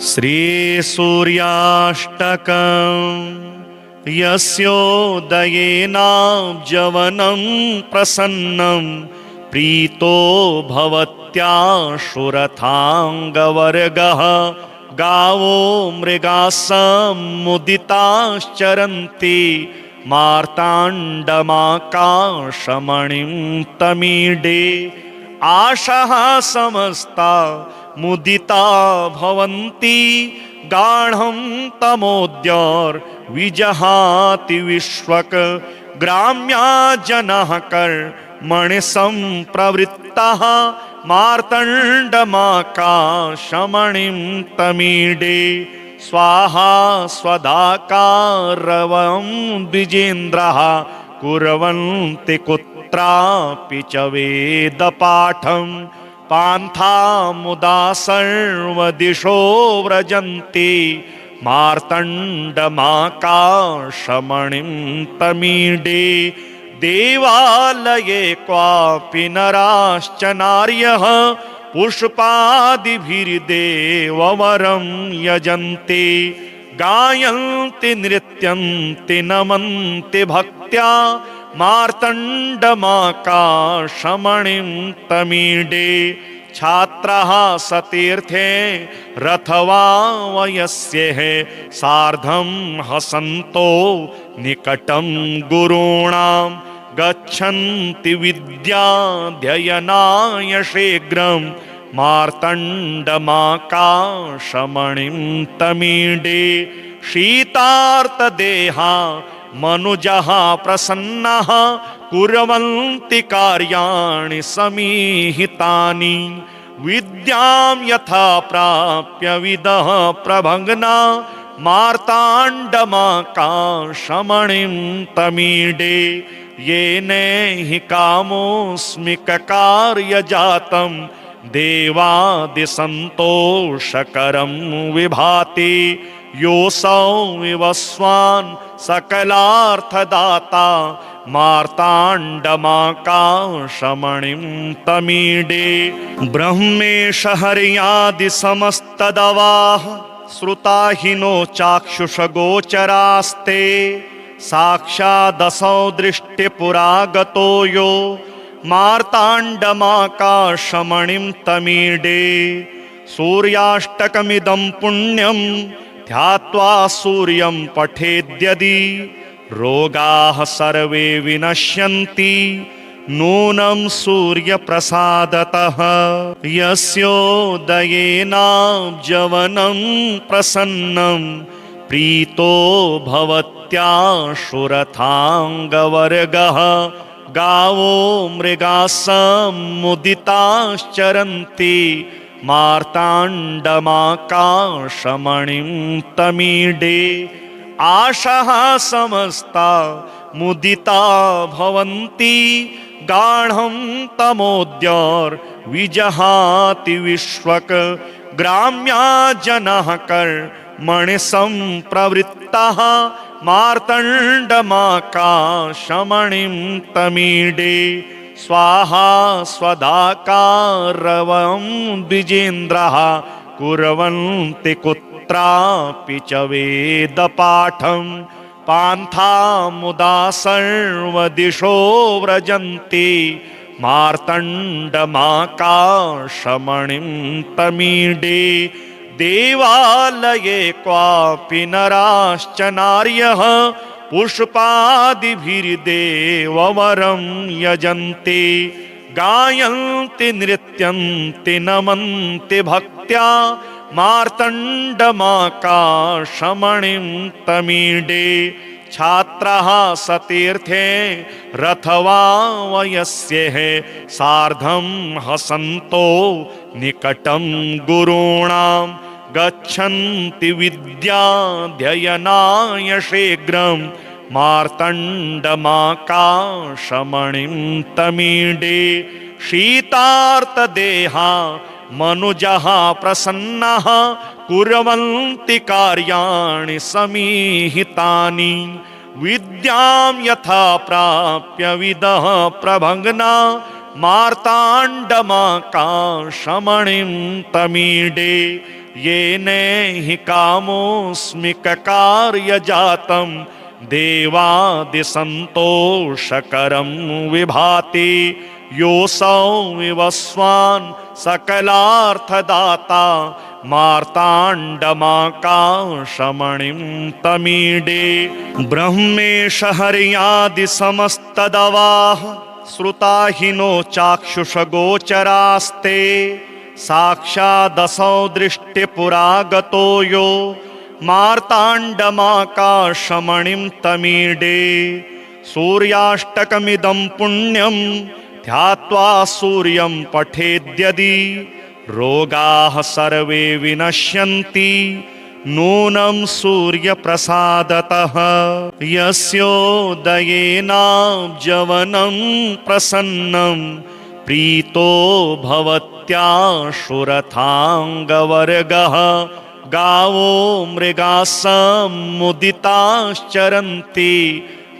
श्रीसूर्याष्टकम् यस्योदयेनाब्जवनं प्रसन्नं प्रीतो भवत्याशुरथाङ्गवर्गः गावो मृगासमुदिताश्चरन्ति मार्ताण्डमाकाशमणिं तमीडे आशः समस्ता मुदिता भवन्ति गाढं तमोद्योर्विजहाति विश्वक ग्राम्या जनः कर्मणि सम्प्रवृत्तः मार्तण्डमाकाशमणिं तमीडे स्वाहा स्वदाकारवं द्विजेन्द्रः कुर्वन्ति कुत्रापि च वेदपाठं पान्था मुदा सर्वदिशो व्रजन्ति मार्तण्डमाकाशमणिं तमीडे देवालये क्वापि नराश्च नार्यः पुष्पादिभिर्देववरं यजन्ति गायन्ति नृत्यन्ति नमन्ति भक्त्या मार्तण्डमाकाशमणिं तमीडे छात्रः सतीर्थे रथवा वयस्यः सार्धं हसन्तो निकटं गुरूणां गच्छन्ति विद्याध्ययनाय शीघ्रं मार्तण्डमाकाशमणिं तमीडे शीतार्तदेहा मनुजः प्रसन्नः कुर्वन्ति कार्याणि समीहितानि विद्यां यथा प्राप्य विदः प्रभग्ना मार्ताण्डमाकाशमणिं तमीडे येनेहि कामोऽस्मिककार्यजातं देवादिसन्तोषकरं विभाति योऽसौ विवस्वान् सकलार्थदाता मार्ताण्डमाकाशमणिं तमीडे ब्रह्मेश हर्यादिसमस्तदवाः श्रुताहिनो चाक्षुषगोचरास्ते साक्षादसौ दृष्टिपुरागतो यो मार्ताण्डमाकाशमणिं तमीडे सूर्याष्टकमिदं पुण्यं ध्यात्वा सूर्यं पठेद्यदि रोगाः सर्वे विनश्यन्ति नूनं सूर्यप्रसादतः यस्योदयेनाब्जवनं प्रसन्नं प्रीतो भवत्याशुरथाङ्गवर्गः गावो मृगासमुदिताश्चरन्ति मार्ताण्डमाकाशमणिं तमीडे आशः समस्ता मुदिता भवन्ति गाढं तमोद्योर्विजहाति विश्वक ग्राम्या जनः कर्मणि सम्प्रवृत्तः मार्तण्डमाकाशमणिं तमीडे स्वाहा स्वदाकारवं द्विजेन्द्रः कुर्वन्ति कुत्रापि च वेदपाठं पान्था मुदा सर्वदिशो व्रजन्ति मार्तण्डमाकाशमणिं तमीडे देवालये क्वापि नराश्च नार्यः पुष्पादिभिर्देववरं यजन्ति गायन्ति नृत्यन्ति नमन्ति भक्त्या मार्तण्डमाकाशमणिं तमीडे छात्रः सतीर्थे रथवा वयस्यः सार्धं हसन्तो निकटं गुरूणां गच्छन्ति विद्याध्ययनाय शीघ्रं मार्तण्डमाकाशमणिं तमीडे शीतार्तदेहा मनुजः प्रसन्नः कुर्वन्ति कार्याणि समीहितानि विद्यां यथा प्राप्य विदः प्रभग्ना मार्ताण्डमाकाशमणिं तमीडे येनैहि कामोऽस्मिककार्यजातं देवादिसन्तोषकरं विभाति योऽसौ विवस्वान् सकलार्थदाता मार्ताण्डमाकाशमणिं तमीडे। ब्रह्मेश हर्यादिसमस्तदवाः श्रुता हि नो चाक्षुषगोचरास्ते साक्षादसौ दृष्टिपुरागतो यो मार्ताण्डमाकाशमणिं तमीडे। सूर्याष्टकमिदं पुण्यं ध्यात्वा सूर्यं पठेद्यदि रोगाः सर्वे विनश्यन्ति नूनं सूर्यप्रसादतः। यस्योदयेनाब्जवनं प्रसन्नं प्रीतो भवत्याशुरथाङ्गवर्गः गावो मृगाः समुदिताश्चरन्ति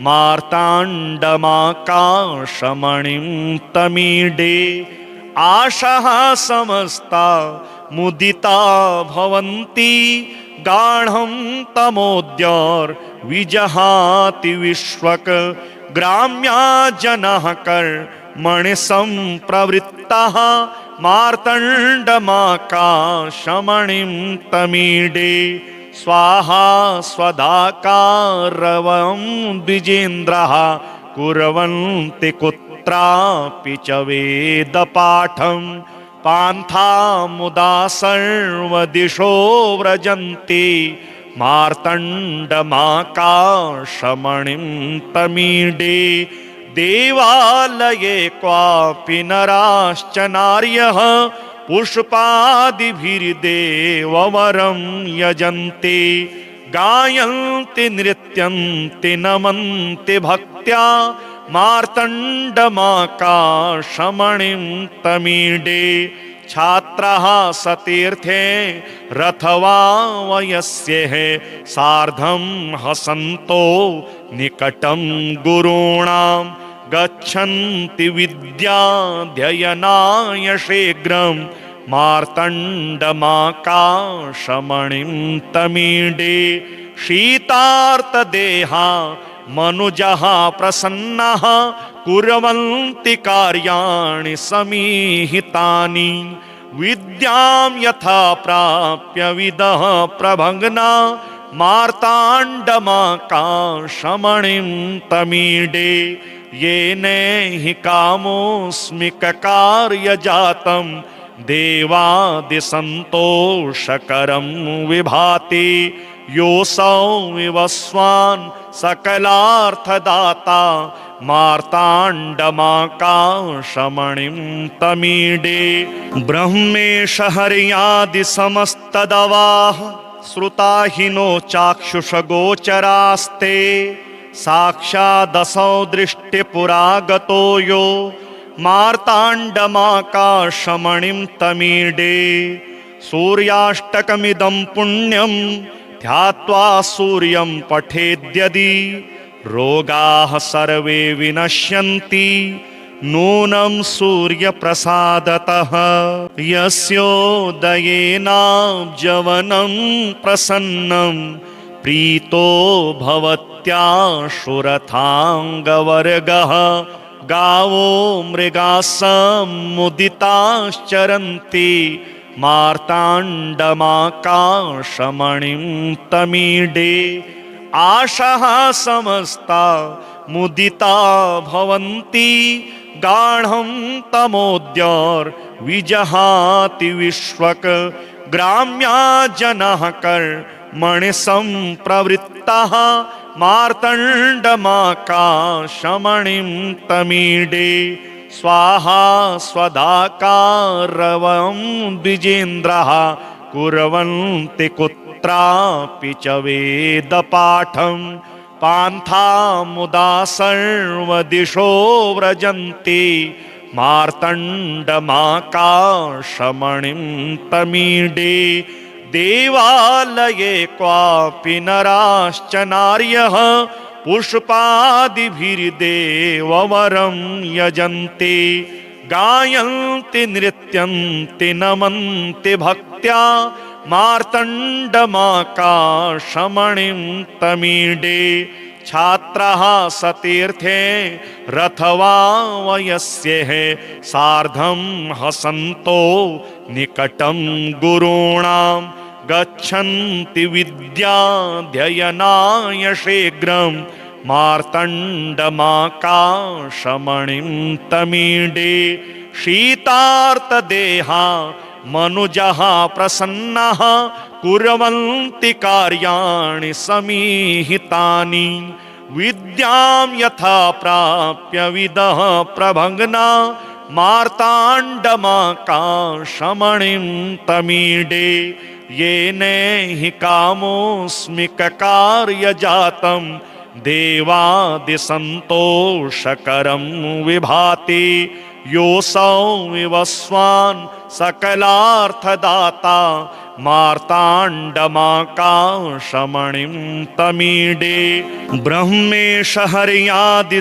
मार्ताण्डमाकाशमणिं तमीडे। आशाः समस्ता मुदिता भवन्ति गाढं तमोद्योर्विजहाति विश्वक ग्राम्या जनाः कर्मणि सम्प्रवृत्ताः मार्तण्डमाकाशमणिं तमीडे। स्वाहा स्वधाकारवं द्विजेन्द्रः कुर्वन्ति कुत्रापि च वेदपाठं पान्था मुदा सर्वदिशो व्रजन्ति मार्तण्डमाकाशमणिं तमीडे। देवालये क्वापि नराश्च नार्यः पुष्पादिभिर्देववरं यजन्ति गायन्ति नृत्यन्ति नमन्ति भक्त्या मार्तण्डमाकाशमणिं तमीडे। छात्राः सतीर्थे रथवा वयस्यः सार्धं हसन्तो निकटं गुरूणां गच्छन्ति विद्याध्ययनाय शीघ्रं मार्तण्डमाकाशमणिं तमीडे। शीतार्तदेहा मनुजः प्रसन्नः कुर्वन्ति कार्याणि समीहितानि विद्यां यथा प्राप्य विदः प्रभग्ना मार्ताण्डमाकाशमणिं तमीडे। येनैहि कामोऽस्मिककार्यजातं देवादिसन्तोषकरं विभाति योऽसौ विवस्वान् सकलार्थदाता मार्ताण्डमाकाशमणिं तमीडे। ब्रह्मेश हर्यादिसमस्तदवाः श्रुता हि नो चाक्षुषगोचरास्ते साक्षादसौ दृष्टिपुरागतो यो मार्ताण्डमाकाशमणिं तमीडे। सूर्याष्टकमिदं पुण्यं ध्यात्वा सूर्यं पठेद्यदि रोगाः सर्वे विनश्यन्ति नूनं सूर्यप्रसादतः। यस्योदयेनाब्जवनं प्रसन्नं प्रीतो भवत्याशुरथाङ्गवर्गः गावो मृगाः समुदिताश्चरन्ति मार्ताण्डमाकाशमणिं तमीडे। आशाः समस्ता मुदिता भवन्ति गाढं तमोद्योर्विजहाति विश्वक ग्राम्या जनाः कर्मणि सम्प्रवृत्ताः मार्तण्डमाकाशमणिं तमीडे। स्वाहा स्वधाकारवं द्विजेन्द्रः कुर्वन्ति कुत्रापि च वेदपाठं पान्था मुदा सर्वदिशो व्रजन्ति मार्तण्डमाकाशमणिं तमीडे। देवालये क्वापि नराश्च नार्यः पुष्पादिभिर्देववरं यजन्ति गायन्ति नृत्यन्ति नमन्ति भक्त्या मार्तण्डमाकाशमणिं तमीडे छात्रः सतीर्थे रथवा वयस्यः सार्धं हसन्तो निकटं गुरूणां गच्छन्ति विद्याध्ययनाय शीघ्रं मार्तण्डमाकाशमणिं तमीडे शीतार्तदेहा मनुजः प्रसन्नः कुर्वन्ति कार्याणि समीहितानि विद्यां यथा प्राप्य विदः प्रभग्ना मार्ताण्डमाकाशमणिं तमीडे येन हि कामोऽस्मिककार्यजातं देवादिसन्तोषकरं विभाति योऽसौ विवस्वान् सकलार्थदाता मार्ताण्डमाकाशमणिं तमीडे ब्रह्मेश हर्यादिसमस्तदवाः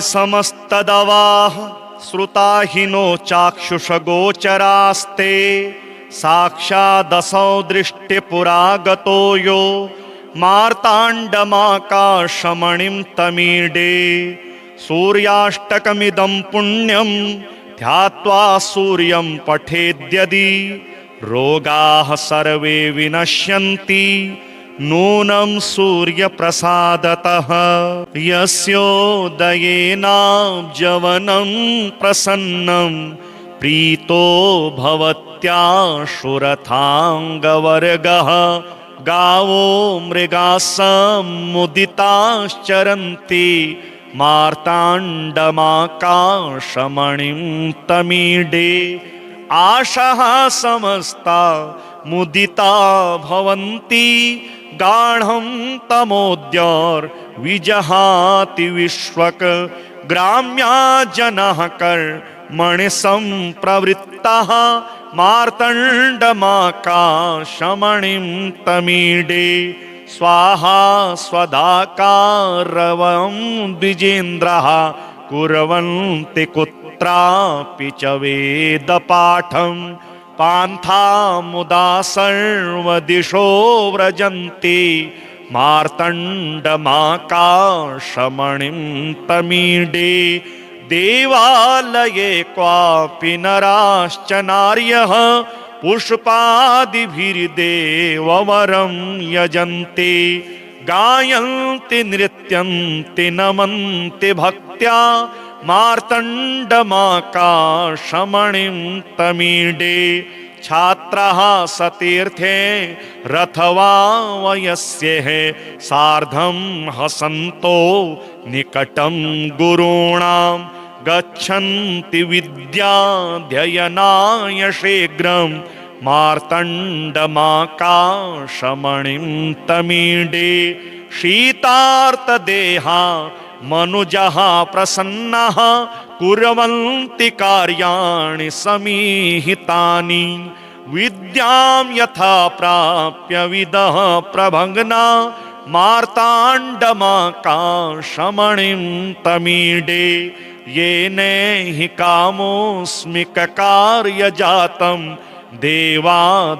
श्रुता हि नो चाक्षुषगोचरास्ते साक्षादसौ दृष्टिपुरागतो यो मार्ताण्डमाकाशमणिं तमीडे सूर्याष्टकमिदं पुण्यं ध्यात्वा सूर्यं पठेद्यदि रोगाः सर्वे विनश्यन्ति नूनं सूर्यप्रसादतः यस्योदयेनाब्जवनं प्रसन्नं प्रीतो भवत्याशुरथाङ्गवर्गः गावो मृगासमुदिताश्चरन्ति मार्ताण्डमाकाशमणिं तमीडे आशः समस्ता मुदिता भवन्ति गाढं तमोद्योर्विजहाति विश्वक ग्राम्या जनाः कर्मणि संप्रवृत्ताः मार्तण्डमाकाशमणिं तमीडे स्वाहा स्वदाकारवं द्विजेन्द्रः कुर्वन्ति कुत्रापि च वेदपाठं पान्था मुदा सर्वदिशो व्रजन्ति मार्तण्डमाकाशमणिं तमीडे देवालये क्वापि नराश्च नार्यः पुष्पादिभिर्देववरं यजन्ति गायन्ति नृत्यन्ति नमन्ति भक्त्या मार्तण्डमाकाशमणिं तमीडे छात्रः सतीर्थे रथवा वयस्यः सार्धं हसन्तो निकटं गुरूणां गच्छन्ति विद्याध्ययनाय शीघ्रं मार्तण्डमाकाशमणिं तमीडे शीतार्तदेहा मनुजः प्रसन्नः कुर्वन्ति कार्याणि समीहितानि विद्यां यथा प्राप्य विदः प्रभग्ना मार्ताण्डमाकाशमणिं तमीडे येन हि कामोऽस्मिककार्यजातं देवादिसन्तोषकरं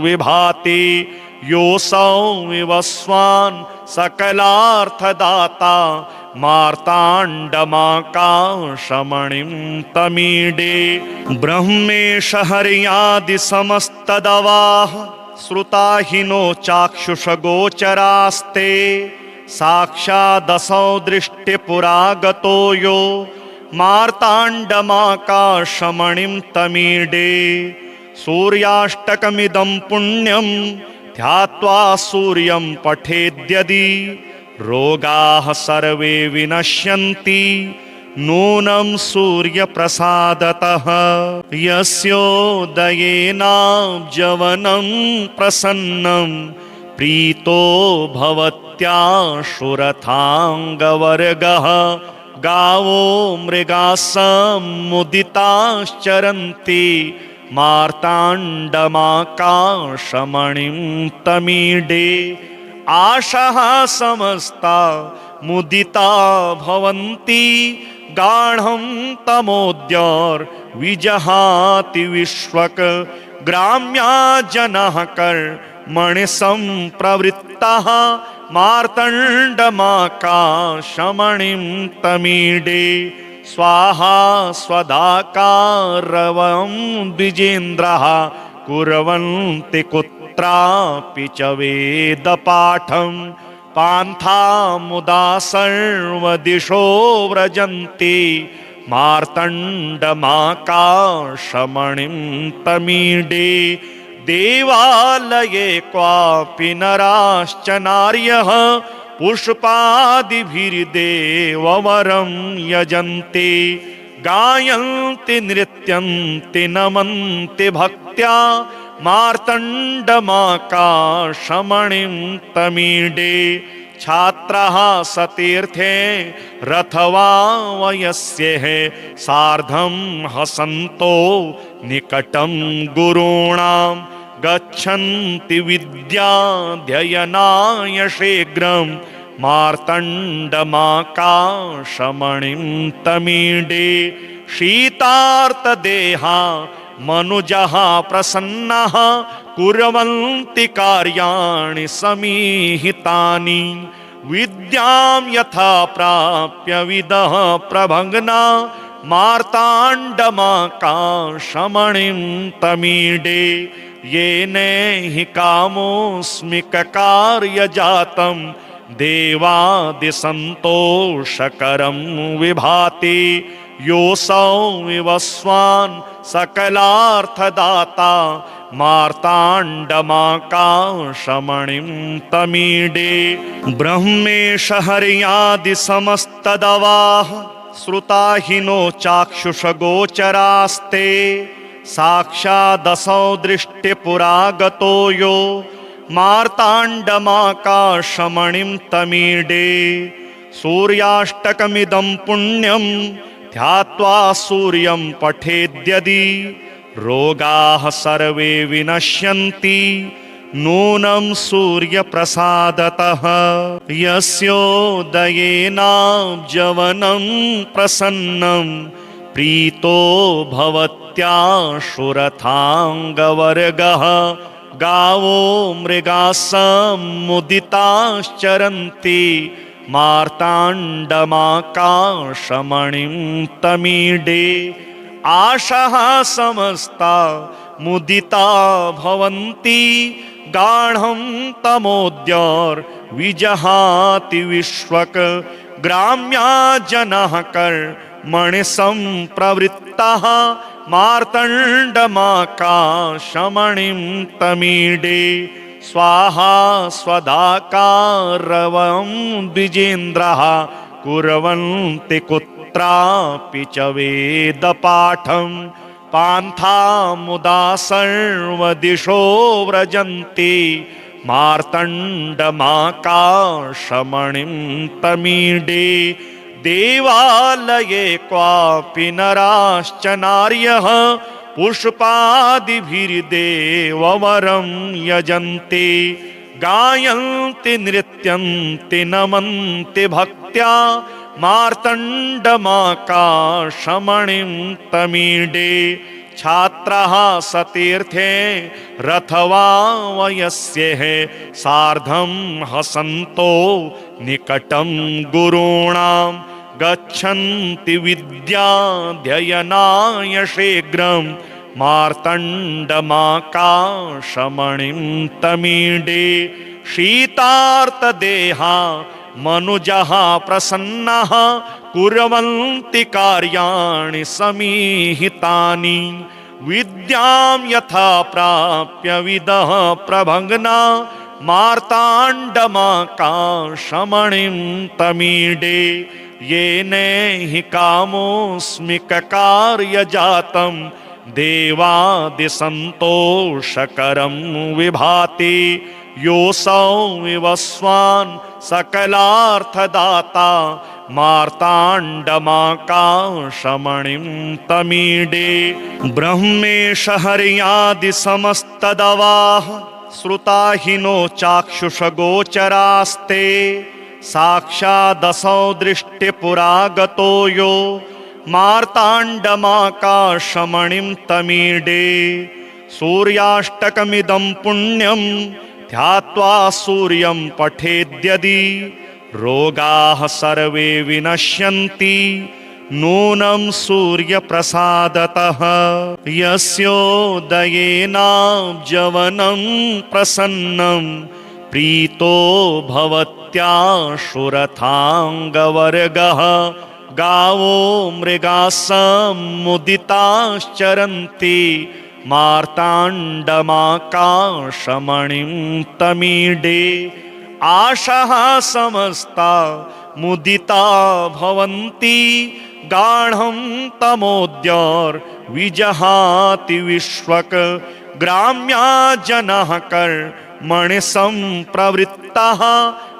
विभाति योऽसौ विवस्वान् सकलार्थदाता मार्ताण्डमाकाशमणिं तमीडे ब्रह्मेश हर्यादिसमस्तदवाः श्रुता हि नो चाक्षुषगोचरास्ते साक्षादसौ दृष्टिपुरागतो यो मार्ताण्डमाकाशमणिं तमीडे सूर्याष्टकमिदं पुण्यं ध्यात्वा सूर्यं पठेद्यदि रोगाः सर्वे विनश्यन्ति नूनं सूर्यप्रसादतः यस्योदयेनाब्जवनं प्रसन्नं प्रीतो भवत्याशुरथाङ्गवर्गः गावो मृगासमुदिताश्चरन्ति मार्ताण्डमाकाशमणिं तमीडे आशः समस्ता मुदिता भवन्ति गाढं तमोद्योर्विजहाति विश्वक ग्राम्या जनः कर्मणि सम्प्रवृत्तः मार्तण्डमाकाशमणिं तमीडे स्वाहा स्वदाकारवं द्विजेन्द्रः कुर्वन्ति कुत्रापि च वेदपाठं पान्था मुदा सर्वदिशो व्रजन्ति मार्तण्डमाकाशमणिं तमीडे देवालये क्वापि नराश्च नार्यः पुष्पादिभिर्देववरं यजन्ति गायन्ति नृत्यन्ति नमन्ति भक्त्या मार्तण्डमाकाशमणिं तमीडे छात्रः सतीर्थे रथवा वयस्यः सार्धं हसन्तो निकटं गुरूणां गच्छन्ति विद्याध्ययनाय शीघ्रं मार्तण्डमाकाशमणिं तमीडे शीतार्तदेहा मनुजः प्रसन्नः कुर्वन्ति कार्याणि समीहितानि विद्यां यथा प्राप्य विदः प्रभग्ना मार्ताण्डमाकाशमणिं तमीडे येन हि कामोऽस्मिककार्यजातं देवादिसन्तोषकरं विभाति योऽसौ विवस्वान् सकलार्थदाता मार्ताण्डमाकाशमणिं तमीडे ब्रह्मेश हर्यादिसमस्तदवाः श्रुताहिनो चाक्षुषगोचरास्ते साक्षादसौ दृष्टिपुरागतो यो मार्ताण्डमाकाशमणिं तमीडे सूर्याष्टकमिदं पुण्यं ध्यात्वा सूर्यं पठेद्यदि रोगाः सर्वे विनश्यन्ति नूनं सूर्यप्रसादतः यस्योदयेनाब्जवनं प्रसन्नं प्रीतो भवत्याशुरथाङ्गवर्गः गावो मृगाः समुदिताश्चरन्ति मार्ताण्डमाकाशमणिं तमीडे आशाः समस्ता मुदिता भवन्ति गाढं तमोद्योर्विजहाति विश्वक ग्राम्या जनः कर्मणि सम्प्रवृत्तः मार्तण्डमाकाशमणिं तमीडे स्वाहा स्वदाकारवं द्विजेन्द्रः कुर्वन्ति कुत्रापि च वेदपाठं पान्था मुदा सर्वदिशो व्रजन्ति मार्तण्डमाकाशमणिं तमीडे देवालये क्वापि नराश्च नार्यः पुष्पादिभिर्देववरं यजन्ति गायन्ति नृत्यन्ति नमन्ति भक्त्या मार्तण्डमाकाशमणिं तमीडे छात्रः सतीर्थे रथवा वयस्यः सार्धं हसन्तो निकटं गुरूणां गच्छन्ति विद्याध्ययनाय शीघ्रं मार्तण्डमाकाशमणिं तमीडे शीतार्तदेहा मनुजः प्रसन्नः कुर्वन्ति कार्याणि समीहितानि विद्यां यथा प्राप्य विदः प्रभग्ना मार्ताण्डमाकाशमणिं तमीडे येन हि कामोऽस्मिककार्यजातं देवादिसन्तोषकरं विभाति योऽसौ विवस्वान् सकलार्थदाता मार्ताण्डमाकाशमणिं तमीडे ब्रह्मेश हर्यादिसमस्तदवाः श्रुताहिनो चाक्षुषगोचरास्ते साक्षादसौ दृष्टिपुरागतो यो मार्ताण्डमाकाशमणिं तमीडे सूर्याष्टकमिदं पुण्यं ध्यात्वा सूर्यं पठेद्यदि रोगाः सर्वे विनश्यन्ति नूनं सूर्यप्रसादतः। यस्योदयेनाब्जवनं प्रसन्नं प्रीतो भवत्याशुरथाङ्गवर्गः गावो मृगासमुदिताश्चरन्ति मार्ताण्डमाकाशमणिं तमीडे। आशः समस्ता मुदिता भवन्ति गाढं तमोद्योर्विजहाति विश्वक। ग्राम्या जनः कर्मणि सम्प्रवृत्तः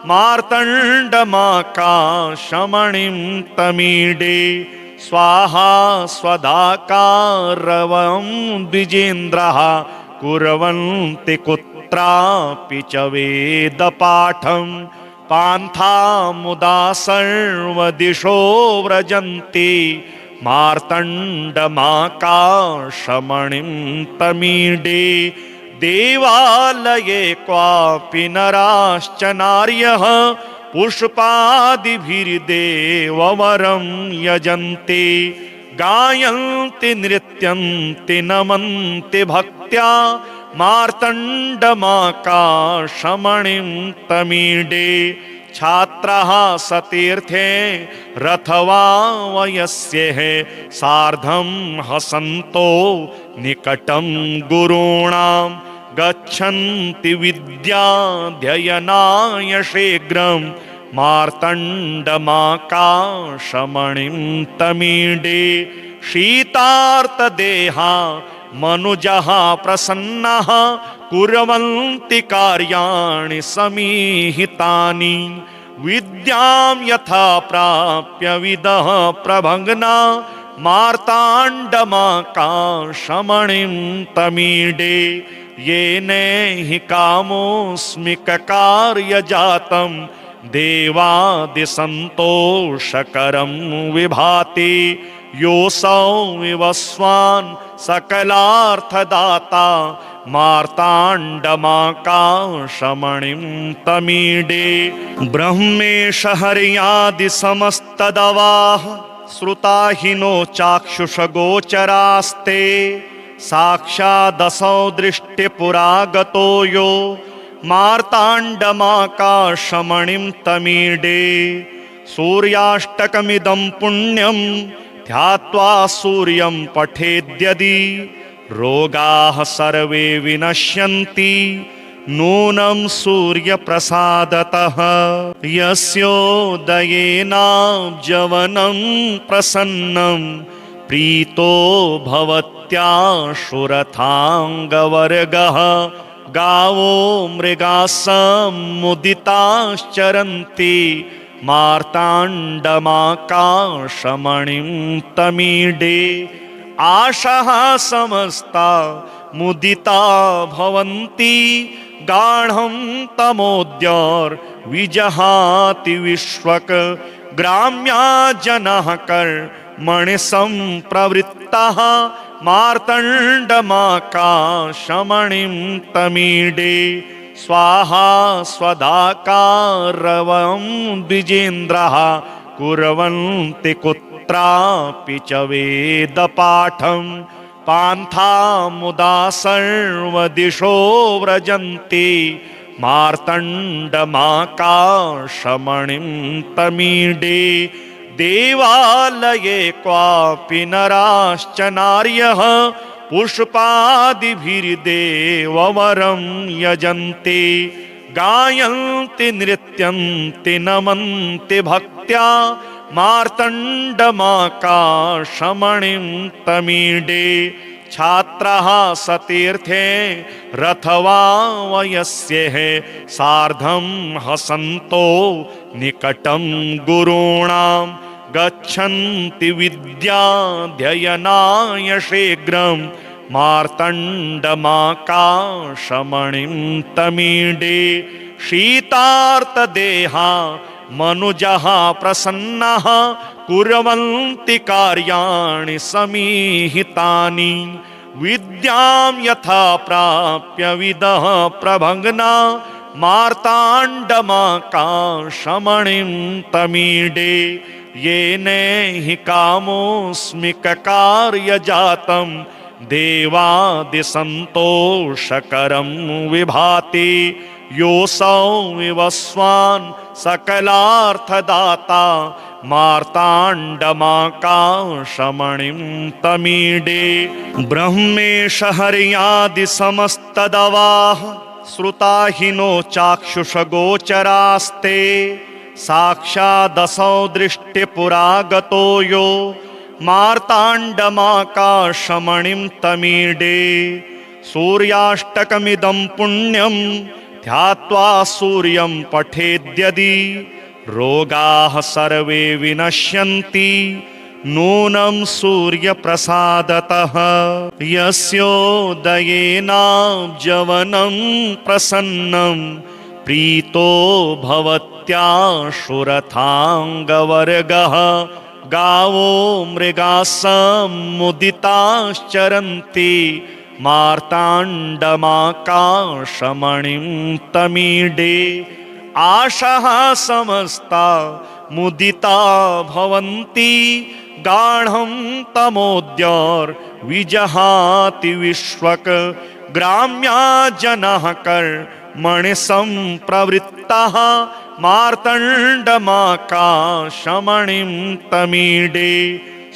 मार्तण्डमाकाशमणिं तमीडे। स्वाहा स्वदाकारवं द्विजेन्द्रः कुर्वन्ति कुत्रापि च वेदपाठं पान्था मुदा सर्वदिशो व्रजन्ति मार्तण्डमाकाशमणिं तमीडे। देवालये क्वापि नराश्च नार्यः पुष्पादिभिर्देववरं यजन्ति गायन्ति नृत्यन्ति नमन्ति भक्त्या मार्तण्डमाकाशमणिं तमीडे। छात्रः सतीर्थे रथवा वयस्यः सार्धं हसन्तो निकटं गुरूणां गच्छन्ति विद्याध्ययनाय शीघ्रं मार्तण्डमाकाशमणिं तमीडे। शीतार्तदेहा मनुजः प्रसन्नः कुर्वन्ति कार्याणि समीहितानि विद्यां यथा प्राप्य विदः प्रभग्ना मार्ताण्डमाकाशमणिं तमीडे। येनैहि कामोऽस्मिककार्यजातं देवादिसन्तोषकरं विभाति योऽसौ विवस्वान् सकलार्थदाता मार्ताण्डमाकाशमणिं तमीडे। ब्रह्मेश हर्यादिसमस्तदवाः श्रुताहिनो चाक्षुषगोचरास्ते साक्षादसौ दृष्टिपुरागतो यो मार्ताण्डमाकाशमणिं तमीडे। सूर्याष्टकमिदं पुण्यं ध्यात्वा सूर्यं पठेद्यदि रोगाः सर्वे विनश्यन्ति नूनं सूर्यप्रसादतः। यस्योदयेनाब्जवनं प्रसन्नं प्रीतो भवत्याशुरथाङ्गवर्गः गावो मृगासमुदिताश्चरन्ति मार्ताण्डमाकाशमणिं तमीडे। आशः समस्ता मुदिता भवन्ति गाढं तमोद्योर्विजहाति विश्वक। ग्राम्या जनः कर्मणि सम्प्रवृत्तः मार्तण्डमाकाशमणिं तमीडे। स्वाहा स्वदाकारवं द्विजेन्द्रः कुर्वन्ति कुत्रापि च वेदपाठं पान्था मुदा सर्वदिशो व्रजन्ति मार्तण्डमाकाशमणिं तमीडे। देवालये क्वापि नराश्च नार्यः पुष्पादिभिर्देववरं यजन्ति गायन्ति नृत्यन्ति नमन्ति भक्त्या मार्तण्डमाकाशमणिं तमीडे। छात्रः सतीर्थे रथवा वयस्यः सार्धं हसन्तो निकटं गुरूणां गच्छन्ति विद्याध्ययनाय शीघ्रं मार्तण्डमाकाशमणिं तमीडे। शीतार्तदेहा मनुजः प्रसन्नः कुर्वन्ति कार्याणि समीहितानि विद्यां यथा प्राप्य विदः प्रभङ्गना मार्ताण्डमाकाशमणिं तमीडे येन हि कामोऽस्मिककार्यजातं देवादिसन्तोषकरं विभाति योऽसौ विवस्वान् सकलार्थदाता मार्ताण्डमाकाशमणिं तमीडे ब्रह्मेश हर्यादिसमस्तदवाः श्रुताहिनो चाक्षुषगोचरास्ते साक्षादसौ दृष्टिपुरागतो यो मार्ताण्डमाकाशमणिं तमीडे सूर्याष्टकमिदं पुण्यं ध्यात्वा सूर्यं पठेद्यदि रोगाः सर्वे विनश्यन्ति नूनं सूर्यप्रसादतः यस्योदयेनाब्जवनं प्रसन्नं प्रीतो भवत्याशुरथाङ्गवर्गः गावो मृगाः समुदिताश्चरन्ति मार्ताण्डमाकाशमणिं तमीडे आशाः समस्ता मुदिता भवन्ति गाढं तमोद्योर्विजहाति विश्वक ग्राम्या जनाः कर्मणि सम्प्रवृत्ताः मार्ताण्डमाकाशमणिं तमीडे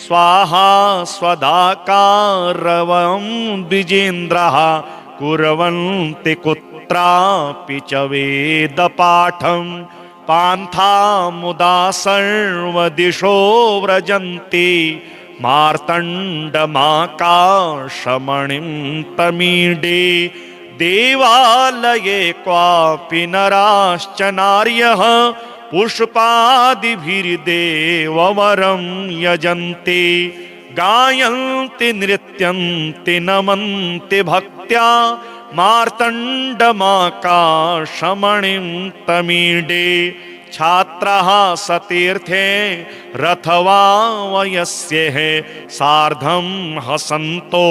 स्वाहा स्वधाकारवं द्विजेन्द्रः कुर्वन्ति कुत्रापि च वेदपाठं पान्था मुदा सर्वदिशो व्रजन्ति मार्ताण्डमाकाशमणिं तमीडे देवालये क्वापि नराश्च नार्यः पुष्पादिभिर्देववरं यजन्ति गायन्ति नृत्यन्ति नमन्ति भक्त्या मार्ताण्डमाकाशमणिं तमीडे छात्राः सतीर्थे रथवा वयस्यः सार्धं हसन्तो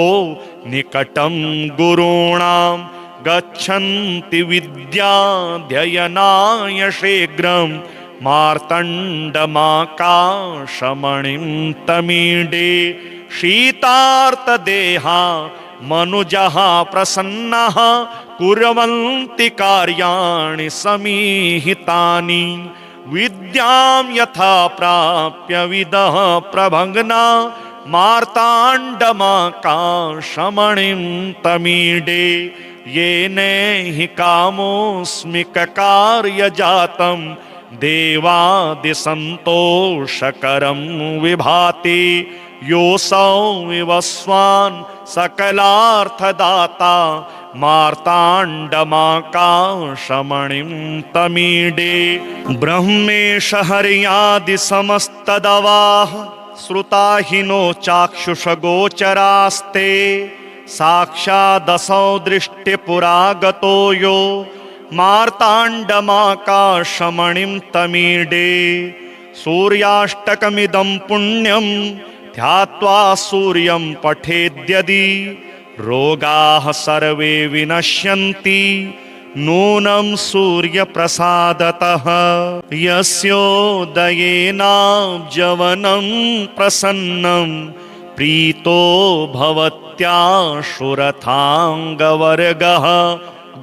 निकटं गुरूणां गच्छन्ति विद्याध्ययनाय शीघ्रं मार्ताण्डमाकाशमणिं तमीडे शीतार्तदेहा मनुजः प्रसन्नः कुर्वन्ति कार्याणि समीहितानि विद्यां यथा प्राप्य विदः प्रभङ्गना मार्ताण्डमाकाशमणिं तमीडे येन हि कामोऽस्मिककार्यजातं देवादिसन्तोषकरं विभाति योऽसौ विवस्वान् सकलार्थदाता मार्ताण्डमाकाशमणिं तमीडे ब्रह्मेश हर्यादिसमस्तदवाः श्रुताहिनो चाक्षुषगोचरास्ते साक्षादसौ दृष्टिपुरागतो यो मार्ताण्डमाकाशमणिं तमीडे सूर्याष्टकमिदं पुण्यं ध्यात्वा सूर्यं पठेद्यदि रोगाः सर्वे विनश्यन्ति नूनं सूर्यप्रसादतः यस्योदयेनाब्जवनं प्रसन्नं प्रीतो भवत्याशुरथाङ्गवर्गः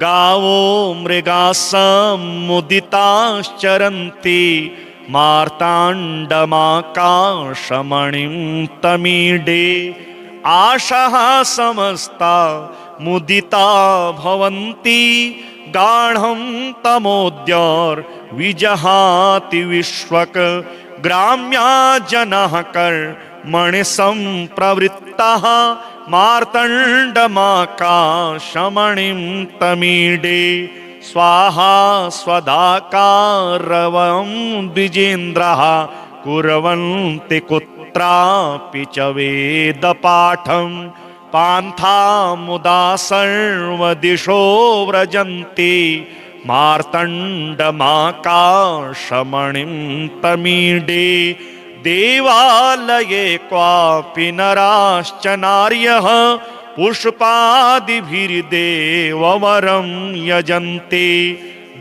गावो मृगाः समुदिताश्चरन्ति मार्ताण्डमाकाशमणिं तमीडे आशाः समस्ता मुदिता भवन्ति गाढं तमोद्योर्विजहाति विश्वक ग्राम्या जनाः कर्मणि सम्प्रवृत्ताः मार्ताण्डमाकाशमणिं तमीडे स्वाहा स्वधाकारवं द्विजेन्द्रः कुर्वन्ति कुत्रापि च वेदपाठं पान्था मुदा सर्वदिशो व्रजन्ति मार्ताण्डमाकाशमणिं तमीडे देवालये क्वापि नराश्च नार्यः पुष्पादिभिर्देववरं यजन्ते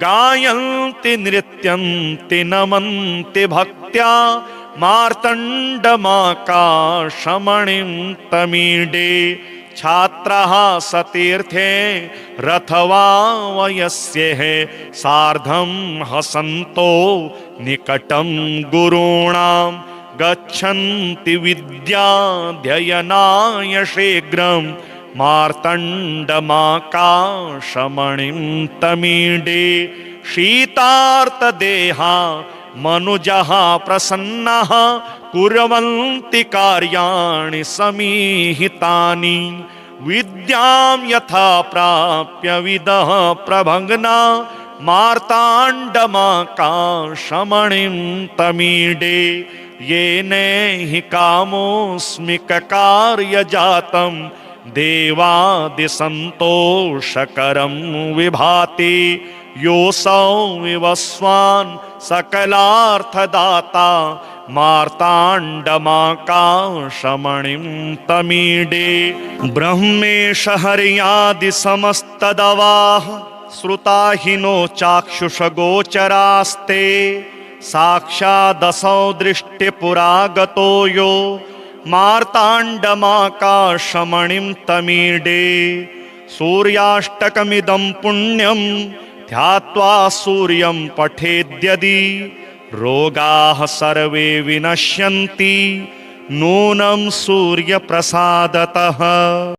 गायन्ति नृत्यन्ति नमन्ति भक्त्या मार्तण्डमाकाशमणिं तमीडे छात्राः सतीर्थे रथवा वयस्यः सार्धं हसन्तो निकटं गुरूणां गच्छन्ति विद्याध्ययनाय शीघ्रं मार्तण्डमाकाशमणिं तमीडे शीतार्तदेहा मनुजः प्रसन्नः कुर्वन्ति कार्याणि समीहितानि विद्यां यथा प्राप्य विदः प्रभङ्गना मार्ताण्डमाकाशमणिं तमीडे येन हि कामोऽस्मिककार्यजातं देवादिसन्तोषकरं विभाति योऽसौ विवस्वान् सकलार्थदाता मार्ताण्डमाकाशमणिं तमीडे ब्रह्मेश हर्यादिसमस्तदवाः श्रुताहिनो चाक्षुषगोचरास्ते साक्षादसौ दृष्टिपुरागतो यो मार्ताण्डमाकाशमणिं तमीडे सूर्याष्टकमिदं पुण्यं ध्यात्वा सूर्यं पठेद्यदि रोगाः सर्वे विनश्यन्ति नूनं सूर्यप्रसादतः।